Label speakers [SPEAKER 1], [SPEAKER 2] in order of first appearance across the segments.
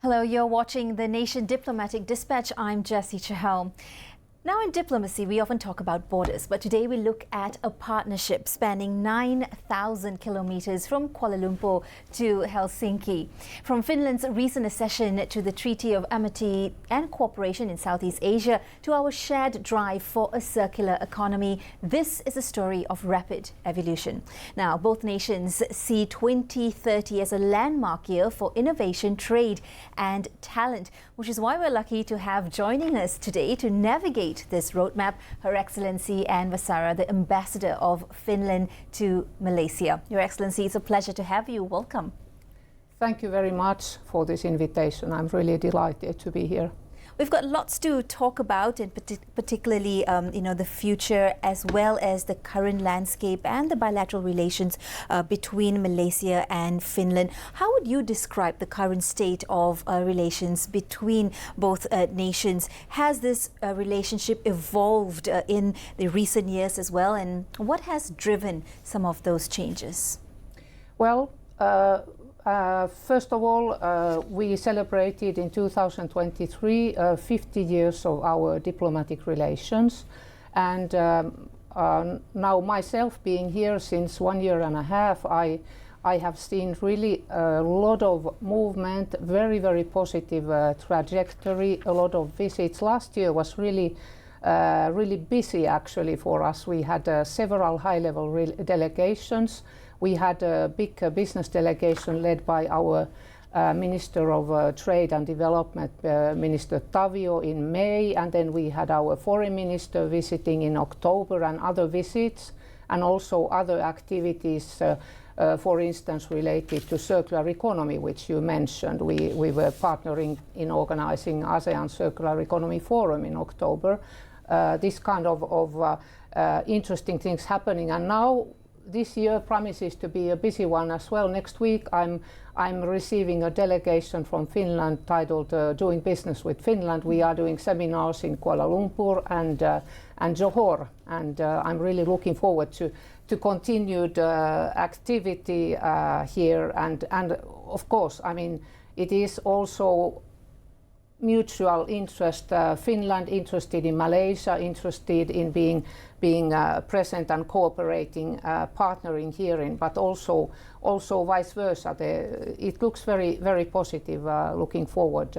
[SPEAKER 1] Hello, you're watching the Nation Diplomatic Dispatch. I'm Jessie Chahal. Now, in diplomacy, we often talk about borders, but today we look at a partnership spanning 9,000 kilometers from Kuala Lumpur to Helsinki. From Finland's recent accession to the Treaty of Amity and Cooperation in Southeast Asia to our shared drive for a circular economy, this is a story of rapid evolution. Now, both nations see 2030 as a landmark year for innovation, trade and talent, which is why we're lucky to have joining us today to navigate this roadmap, Her Excellency and VASARA, the Ambassador of Finland to Malaysia. Your Excellency, it's a pleasure to have you. Welcome.
[SPEAKER 2] Thank you very much for this invitation. I'm really delighted to be here.
[SPEAKER 1] We've got lots to talk about, and particularly, the future as well as the current landscape and the bilateral relations between Malaysia and Finland. How would you describe the current state of relations between both nations? Has this relationship evolved in the recent years as well, and what has driven some of those changes?
[SPEAKER 2] Well, first of all, we celebrated in 2023 50 years of our diplomatic relations, and now myself being here since 1 year and a half, I have seen really a lot of movement, very positive trajectory, a lot of visits. Last year was really busy actually for us. We had several high-level delegations. We had a big business delegation led by our Minister of Trade and Development, Minister Tavio, in May, and then we had our Foreign Minister visiting in October, and other visits, and also other activities, for instance, related to circular economy, which you mentioned. We were partnering in organizing ASEAN Circular Economy Forum in October. This kind of interesting things happening, and now this year promises to be a busy one as well. Next week I'm receiving a delegation from Finland titled Doing Business with Finland. We are doing seminars in Kuala Lumpur and Johor, and I'm really looking forward to continued activity here, and of course, I mean, it is also mutual interest. Finland interested in Malaysia, interested in being present and cooperating, partnering herein, but also vice versa. It looks very positive, looking forward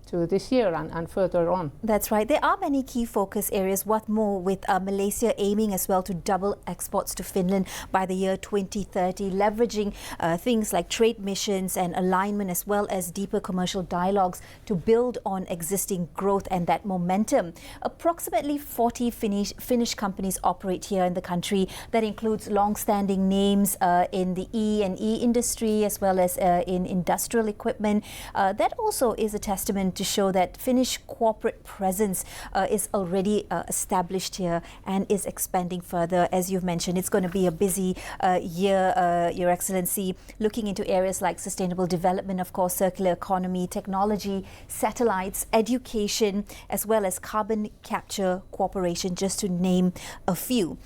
[SPEAKER 2] to this year and further on.
[SPEAKER 1] That's right. There are many key focus areas. What more, with Malaysia aiming as well to double exports to Finland by the year 2030, leveraging things like trade missions and alignment, as well as deeper commercial dialogues to build on existing growth and that momentum. Approximately 40 Finnish companies operate here in the country. That includes long-standing names in the E&E industry as well as in industrial equipment. That also is a testament to show that Finnish corporate presence is already established here and is expanding further. As you've mentioned, it's going to be a busy year, Your Excellency, looking into areas like sustainable development, of course, circular economy, technology, satellites, education, as well as carbon capture cooperation, just to name a few.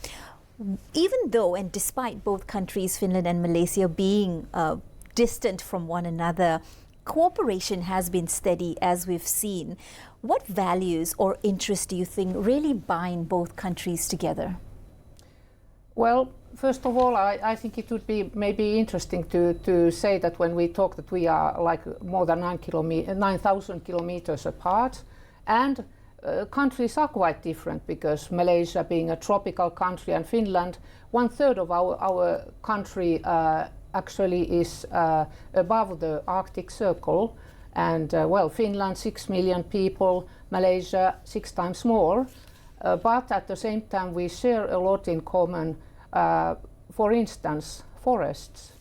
[SPEAKER 1] Even though and despite both countries, Finland and Malaysia, being distant from one another, cooperation has been steady, as we've seen. What values or interests do you think really bind both countries together?
[SPEAKER 2] Well, first of all, I think it would be maybe interesting to say that when we talk that we are like more than 9,000 kilometers apart, and countries are quite different, because Malaysia being a tropical country and Finland, 1/3 of our country actually is above the Arctic Circle, and Finland 6 million people, Malaysia 6 times more, but at the same time we share a lot in common. For instance, forests.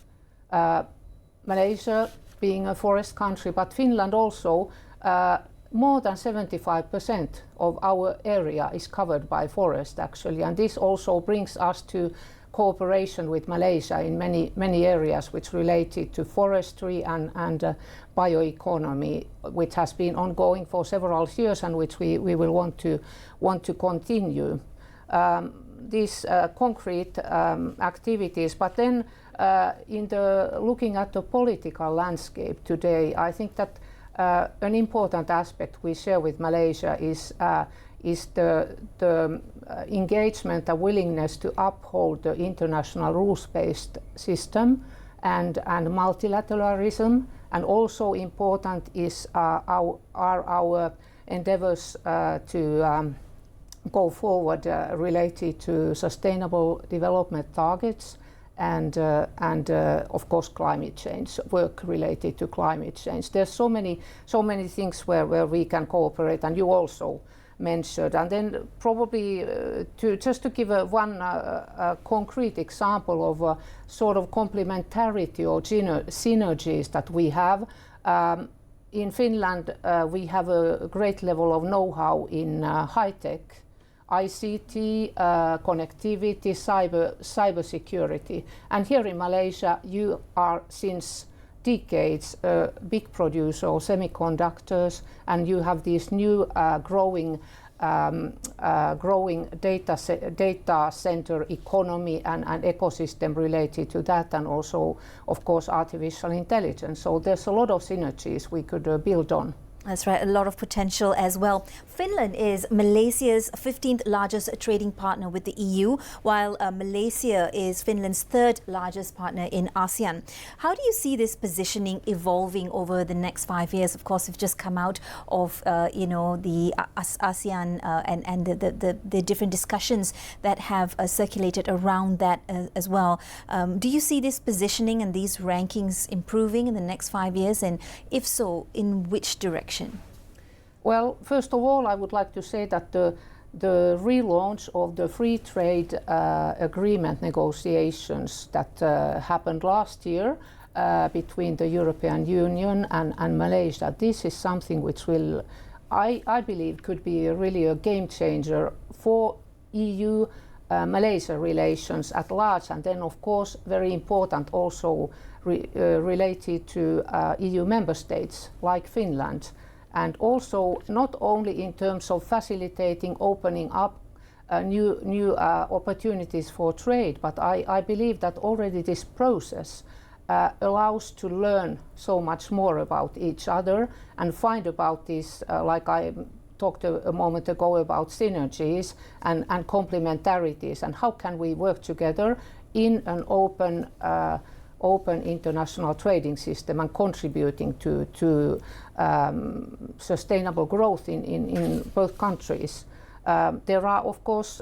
[SPEAKER 2] Malaysia being a forest country, but Finland also, more than 75% of our area is covered by forest actually, and this also brings us to cooperation with Malaysia in many areas which related to forestry and bioeconomy, which has been ongoing for several years and which we will want to continue. These concrete activities, but then looking at the political landscape today, I think that an important aspect we share with Malaysia is the engagement and willingness to uphold the international rules-based system and multilateralism. And also important is our endeavors to go forward related to sustainable development targets and of course climate change, work related to climate change. There's so many things where we can cooperate, and you also mentioned. And then probably just to give one concrete example of sort of complementarity or synergies that we have. In Finland, we have a great level of know-how in high-tech, ICT, connectivity, cybersecurity. And here in Malaysia, you are since decades a big producer of semiconductors, and you have this new growing data center economy and ecosystem related to that, and also, of course, artificial intelligence. So there's a lot of synergies we could build on.
[SPEAKER 1] That's right, a lot of potential as well. Finland is Malaysia's 15th largest trading partner with the EU, while Malaysia is Finland's 3rd largest partner in ASEAN. How do you see this positioning evolving over the next 5 years? Of course, we've just come out of the ASEAN and the different discussions that have circulated around that as well. Do you see this positioning and these rankings improving in the next 5 years? And if so, in which direction?
[SPEAKER 2] Well, first of all, I would like to say that the relaunch of the free trade agreement negotiations that happened last year between the European Union and Malaysia, this is something which will, I believe, could be really a game changer for EU-Malaysia relations at large, and then of course very important also related to EU member states like Finland. And also not only in terms of facilitating, opening up new opportunities for trade, but I believe that already this process allows to learn so much more about each other and find about this, like I talked a moment ago about synergies and complementarities, and how can we work together in an open international trading system and contributing to sustainable growth in both countries. There are, of course,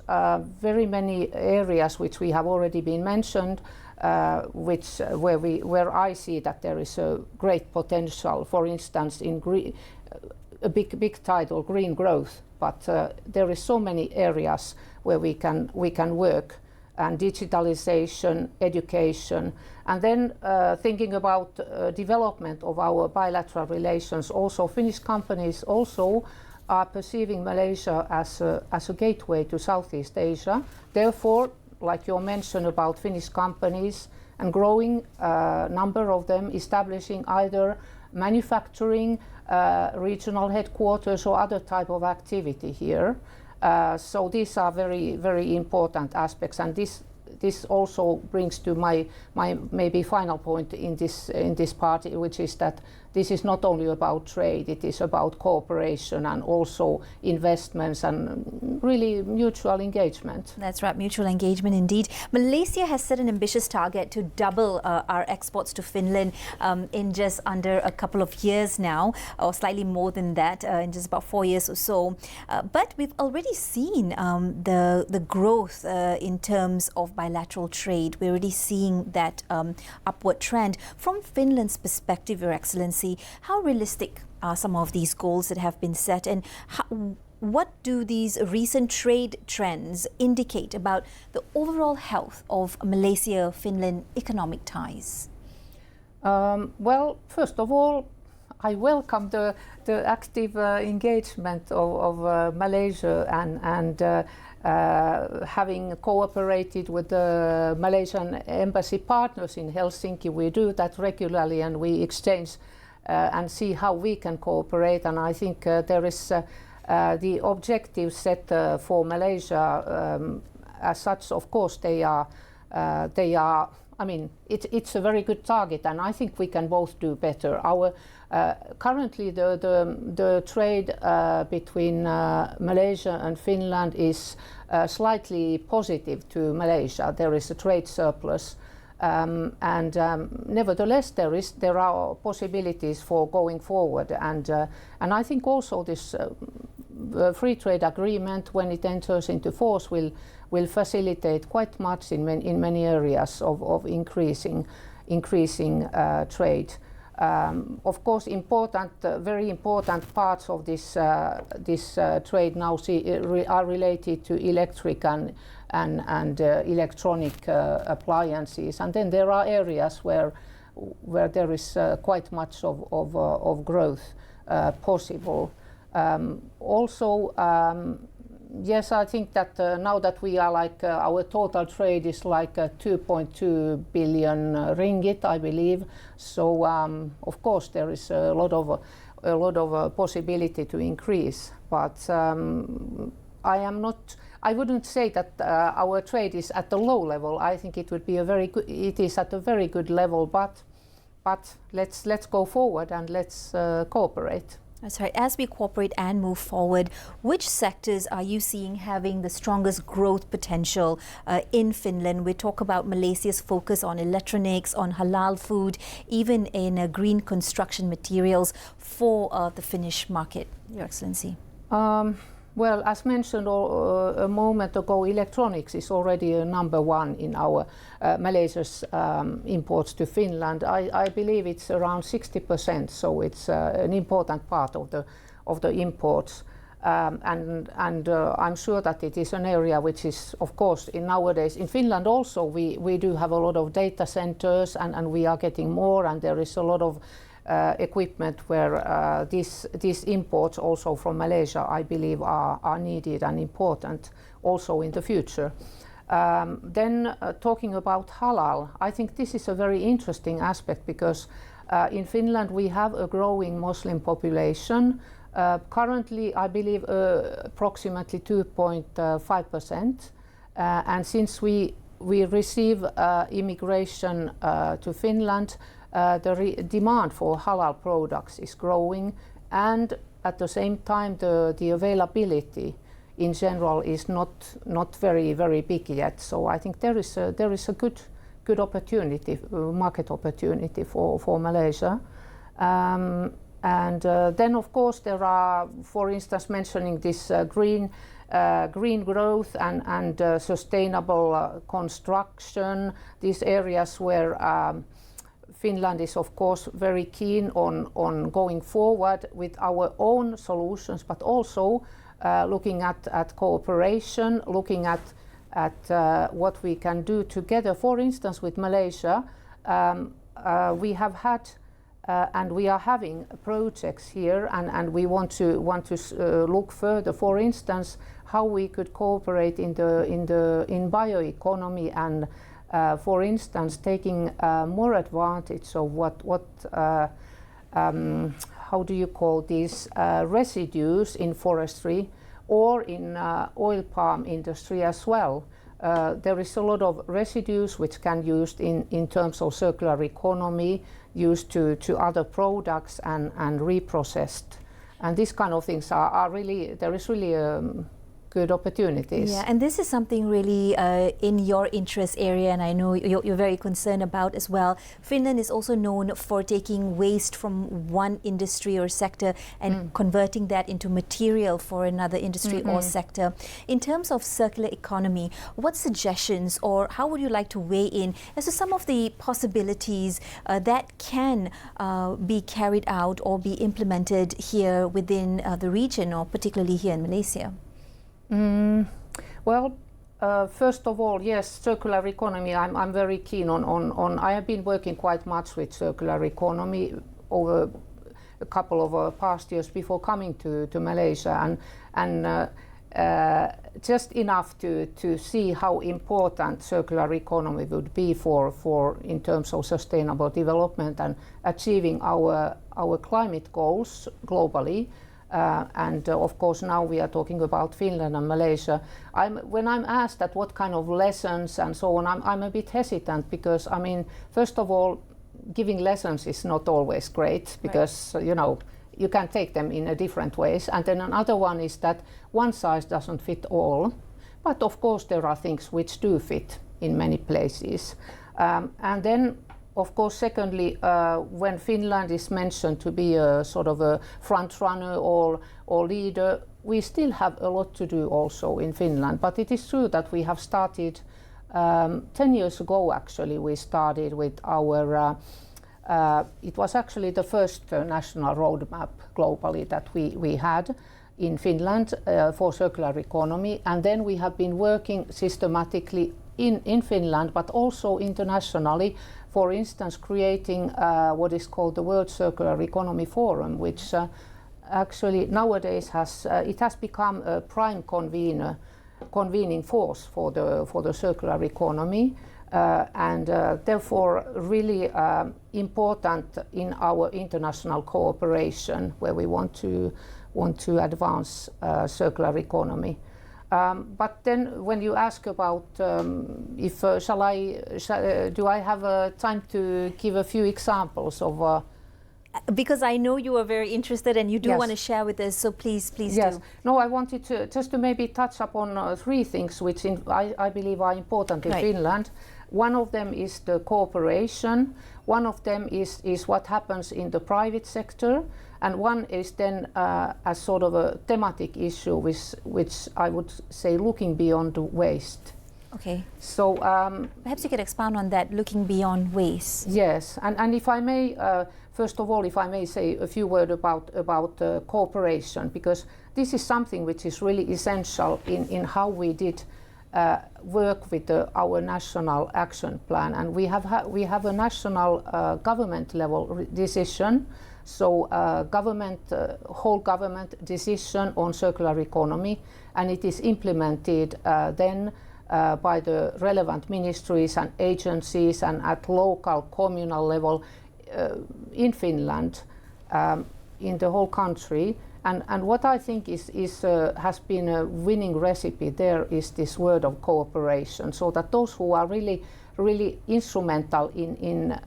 [SPEAKER 2] very many areas which we have already been mentioned, where I see that there is a great potential. For instance, in a big title, green growth. But there is so many areas where we can work. And digitalization, education, and then thinking about development of our bilateral relations. Also, Finnish companies also are perceiving Malaysia as a gateway to Southeast Asia. Therefore, like you mentioned about Finnish companies and growing number of them establishing either manufacturing, regional headquarters, or other type of activity here. So these are very, very important aspects, and this also brings to my maybe final point in this part, which is that this is not only about trade, it is about cooperation and also investments and really mutual engagement.
[SPEAKER 1] That's right, mutual engagement indeed. Malaysia has set an ambitious target to double our exports to Finland in just under a couple of years now, or slightly more than that, in just about 4 years or so. But we've already seen the growth in terms of bilateral trade. We're already seeing that upward trend. From Finland's perspective, Your Excellency, how realistic are some of these goals that have been set, and what do these recent trade trends indicate about the overall health of Malaysia-Finland economic ties?
[SPEAKER 2] Well, first of all, I welcome the active engagement of Malaysia and having cooperated with the Malaysian embassy partners in Helsinki. We do that regularly, and we exchange and see how we can cooperate. And I think there is the objectives set for Malaysia as such. Of course, they are. I mean, it's a very good target, and I think we can both do better. Currently, the trade between Malaysia and Finland is slightly positive to Malaysia. There is a trade surplus. Nevertheless, there are possibilities for going forward, and I think also this free trade agreement, when it enters into force, will facilitate quite much in many areas of increasing trade. Of course, very important parts of this trade now are related to electric and electronic appliances, and then there are areas where there is quite much of growth possible. Also, yes, I think that now that we are our total trade is like 2.2 billion ringgit, I believe. So of course there is a lot of possibility to increase, but I wouldn't say that our trade is at a low level. I think it would be it is at a very good level, but let's go forward and let's cooperate.
[SPEAKER 1] Sorry, as we cooperate and move forward, which sectors are you seeing having the strongest growth potential in Finland? We talk about Malaysia's focus on electronics, on halal food, even in green construction materials for the Finnish market, Your Excellency.
[SPEAKER 2] Well, as mentioned a moment ago, electronics is already number one in our Malaysia's imports to Finland. I believe it's around 60%, so it's an important part of the imports. And I'm sure that it is an area which is, of course, nowadays in Finland also we do have a lot of data centers, and we are getting more, and there is a lot of equipment where these imports also from Malaysia, I believe, are needed and important also in the future. Then talking about halal, I think this is a very interesting aspect because in Finland we have a growing Muslim population. Currently, I believe approximately 2.5%. And since we receive immigration to Finland, the demand for halal products is growing, and at the same time the availability in general is not very big yet. So I think there is a good opportunity, market opportunity for Malaysia. Then of course there are, for instance, mentioning this green growth and sustainable construction, these areas where Finland is of course very keen on going forward with our own solutions, but also looking at cooperation, looking at what we can do together. For instance, with Malaysia, we have had and we are having projects here, and we want to look further. For instance, how we could cooperate in bioeconomy and for instance, taking more advantage of how do you call these residues in forestry or in oil palm industry as well. There is a lot of residues which can be used in terms of circular economy, used to other products and reprocessed. And these kind of things are really, there is really good opportunities.
[SPEAKER 1] Yeah, and this is something really in your interest area, and I know you're very concerned about as well. Finland is also known for taking waste from one industry or sector and converting that into material for another industry or sector. In terms of circular economy, what suggestions or how would you like to weigh in as to some of the possibilities that can be carried out or be implemented here within the region, or particularly here in Malaysia?
[SPEAKER 2] Well, first of all, yes, circular economy. I'm very keen on. I have been working quite much with circular economy over a couple of past years before coming to Malaysia, and just enough to see how important circular economy would be for in terms of sustainable development and achieving our climate goals globally. And of course now we are talking about Finland and Malaysia. When I'm asked that what kind of lessons and so on, I'm a bit hesitant, because I mean, first of all, giving lessons is not always great because you know, you can take them in a different ways. And then another one is that one size doesn't fit all, but of course there are things which do fit in many places. And then of course, secondly, when Finland is mentioned to be a sort of a front runner or leader, we still have a lot to do also in Finland. But it is true that we have started 10 years ago. Actually, we started with our. It was actually the first national roadmap globally that we had in Finland for circular economy, and then we have been working systematically in Finland, but also internationally. For instance, creating what is called the World Circular Economy Forum, which actually nowadays has become a prime convening force for the circular economy, and therefore really important in our international cooperation where we want to advance circular economy. But then when you ask about if do I have time to give a few examples of
[SPEAKER 1] because I know you are very interested and you do want to share with us, so please do.
[SPEAKER 2] No, I wanted to just to maybe touch upon three things which I believe are important in Finland. One of them is the cooperation, one of them is what happens in the private sector, and one is then a sort of a thematic issue which I would say looking beyond waste.
[SPEAKER 1] Okay.
[SPEAKER 2] So
[SPEAKER 1] perhaps you could expand on that, looking beyond waste.
[SPEAKER 2] Yes, and if I may, first of all, if I may say a few words about cooperation, because this is something which is really essential in how we did work with our national action plan, and we have a national government level decision. So whole government decision on circular economy, and it is implemented then by the relevant ministries and agencies and at local communal level in Finland, in the whole country. And what I think has been a winning recipe there is this word of cooperation, so that those who are really instrumental in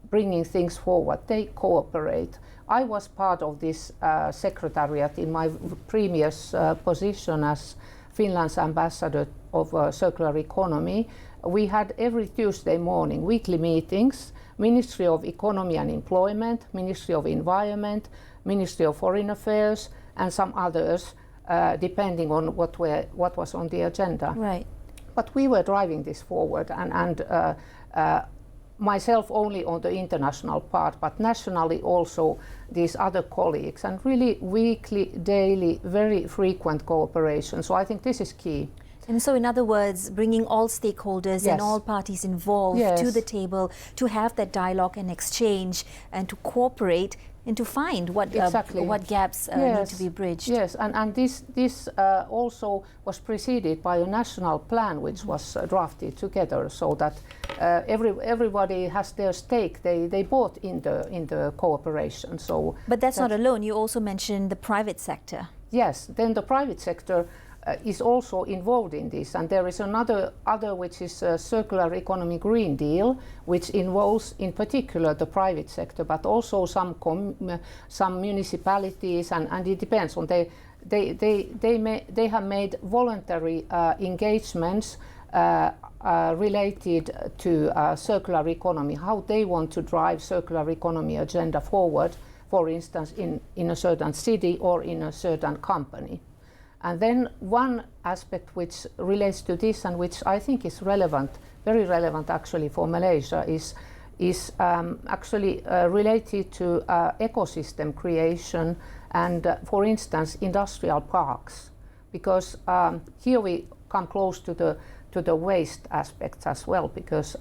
[SPEAKER 2] bringing things forward, they cooperate. I was part of this secretariat in my previous position as Finland's ambassador of circular economy. We had every Tuesday morning weekly meetings, Ministry of Economy and Employment, Ministry of Environment, Ministry of Foreign Affairs, and some others, depending on what was on the agenda.
[SPEAKER 1] Right.
[SPEAKER 2] But we were driving this forward, and myself only on the international part, but nationally also these other colleagues, and really weekly, daily, very frequent cooperation. So I think this is key.
[SPEAKER 1] And so in other words, bringing all stakeholders and all parties involved to the table to have that dialogue and exchange and to cooperate and to find what gaps need to be bridged.
[SPEAKER 2] Yes, and this also was preceded by a national plan which was drafted together, so that everybody has their stake. They bought in the cooperation. So,
[SPEAKER 1] but that's not alone. You also mentioned the private sector.
[SPEAKER 2] Yes, then the private sector is also involved in this, and there is another which is a circular economy Green Deal, which involves in particular the private sector, but also some municipalities, and it depends on they have made voluntary engagements related to circular economy, how they want to drive circular economy agenda forward, for instance in a certain city or in a certain company. And then one aspect which relates to this and which I think is relevant, very relevant actually for Malaysia, is actually related to ecosystem creation and, for instance, industrial parks, because here we come close to the waste aspects as well, because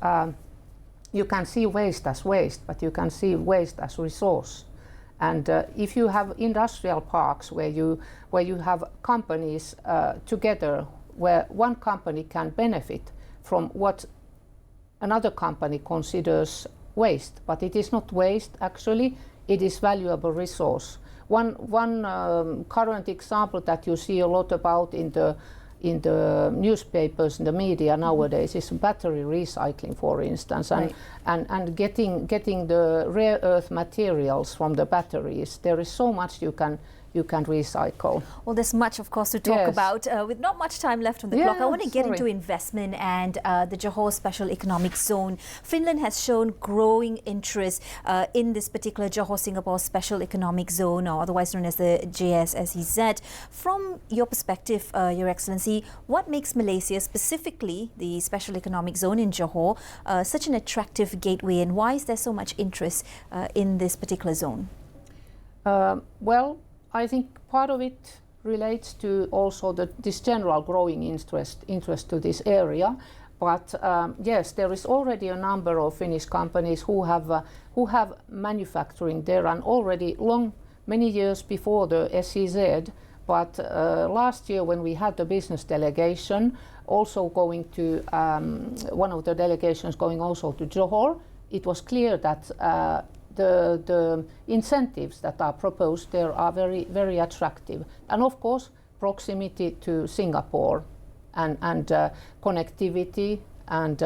[SPEAKER 2] you can see waste as waste, but you can see waste as resource. And if you have industrial parks where you have companies together, where one company can benefit from what another company considers waste, but it is not waste actually, it is valuable resource. One current example that you see a lot about in in the newspapers, in the media nowadays is battery recycling, for instance, and getting the rare earth materials from the batteries. There is so much you can recycle.
[SPEAKER 1] Well, there's much, of course, to talk about. With not much time left on the clock, I want to get into investment and the Johor Special Economic Zone. Finland has shown growing interest in this particular Johor-Singapore Special Economic Zone, or otherwise known as the JESSY. From your perspective, Your Excellency, what makes Malaysia, specifically the Special Economic Zone in Johor, such an attractive gateway, and why is there so much interest in this particular zone?
[SPEAKER 2] Well, I think part of it relates to also this general growing interest to this area. But yes, there is already a number of Finnish companies who have manufacturing there, and already many years before the SEZ. But last year, when we had the business delegation, also going to one of the delegations going also to Johor, it was clear that the incentives that are proposed there are very, very attractive. And of course, proximity to Singapore and connectivity and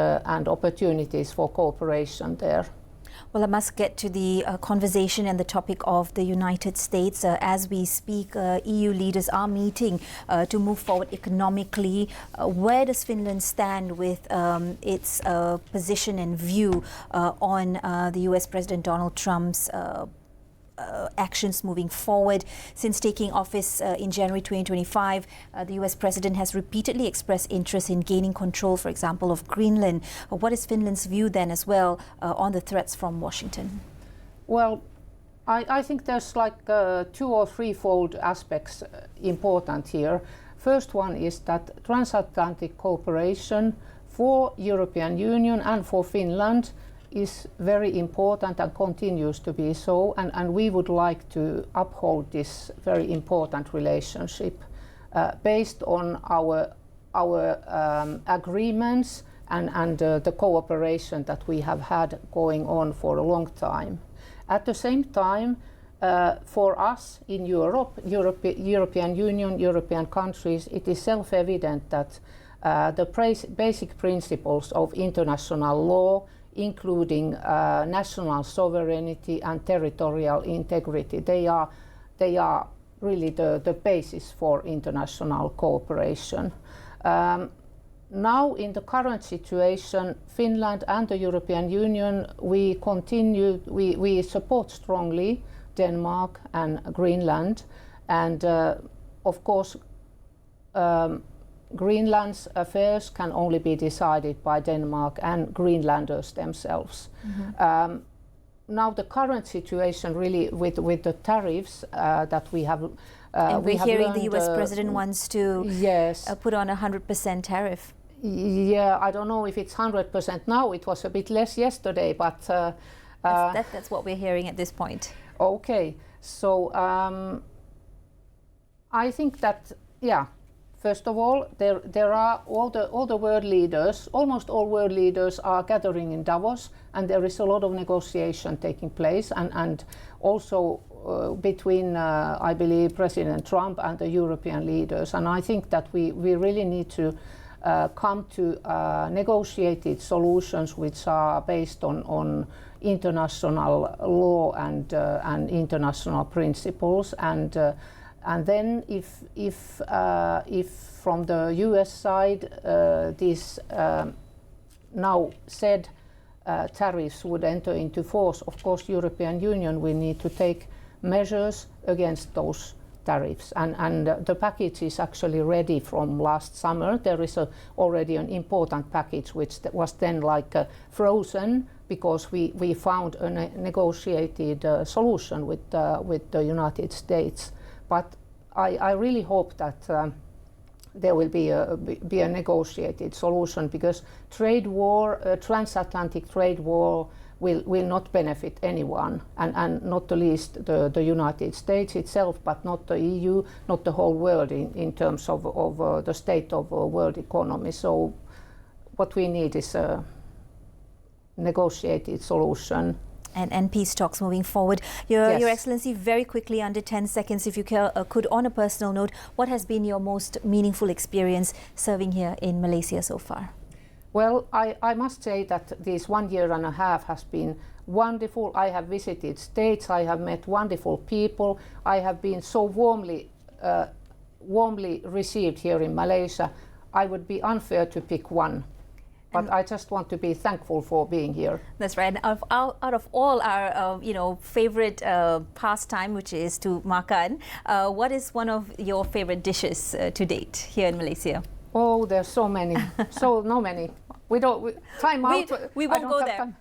[SPEAKER 2] opportunities for cooperation there.
[SPEAKER 1] Well, I must get to the conversation and the topic of the United States. As we speak, EU leaders are meeting to move forward economically. Where does Finland stand with its position and view on the US President Donald Trump's actions moving forward? Since taking office in January 2025, the US President has repeatedly expressed interest in gaining control, for example, of Greenland. What is Finland's view then as well on the threats from Washington?
[SPEAKER 2] Well, I think there's like 2 or 3-fold aspects important here. First one is that transatlantic cooperation for European Union and for Finland is very important and continues to be so, and we would like to uphold this very important relationship based on our agreements and the cooperation that we have had going on for a long time. At the same time, for us in Europe, European Union, European countries, it is self-evident that the basic principles of international law, including national sovereignty and territorial integrity, they are really the basis for international cooperation. Now, in the current situation, Finland and the European Union, we support strongly Denmark and Greenland, and of course Greenland's affairs can only be decided by Denmark and Greenlanders themselves. Now the current situation really with the tariffs that we have
[SPEAKER 1] and we're hearing the US President wants to put on 100% tariff.
[SPEAKER 2] Yeah, I don't know if it's 100% now. It was a bit less yesterday, but
[SPEAKER 1] that's what we're hearing at this point.
[SPEAKER 2] Okay, so I think that first of all, there are all the world leaders, almost all world leaders are gathering in Davos, and there is a lot of negotiation taking place, and also between, I believe, President Trump and the European leaders. And I think that we really need to come to negotiated solutions which are based on international law and international principles. And then if from the US side these now said tariffs would enter into force, of course European Union will need to take measures against those tariffs. And the package is actually ready from last summer. There is already an important package which was then like frozen because we found a negotiated solution with the United States. But I really hope that there will be a negotiated solution, because trade war, transatlantic trade war, will not benefit anyone, and not the least the United States itself, but not the EU, not the whole world in terms of the state of world economy. So what we need is a negotiated solution.
[SPEAKER 1] and peace talks moving forward. Your
[SPEAKER 2] Yes.
[SPEAKER 1] Excellency, very quickly, under 10 seconds, if you could, on a personal note, what has been your most meaningful experience serving here in Malaysia so far?
[SPEAKER 2] Well, I must say that this 1 year and a half has been wonderful. I have visited states, I have met wonderful people, I have been so warmly received here in Malaysia. I would be unfair to pick one. But I just want to be thankful for being here.
[SPEAKER 1] That's right. Out of all our, favorite pastime, which is to makan, what is one of your favorite dishes to date here in Malaysia?
[SPEAKER 2] Oh, there's so many, no many. We won't
[SPEAKER 1] go there.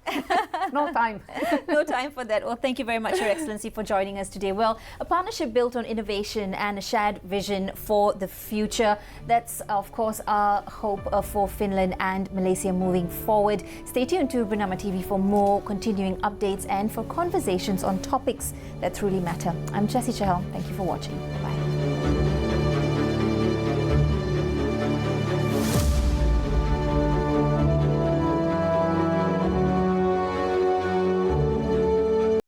[SPEAKER 2] No time.
[SPEAKER 1] No time for that. Well, thank you very much, Your Excellency, for joining us today. Well, a partnership built on innovation and a shared vision for the future. That's, of course, our hope for Finland and Malaysia moving forward. Stay tuned to Bernama TV for more continuing updates and for conversations on topics that truly matter. I'm Jessie Chahal. Thank you for watching. Bye.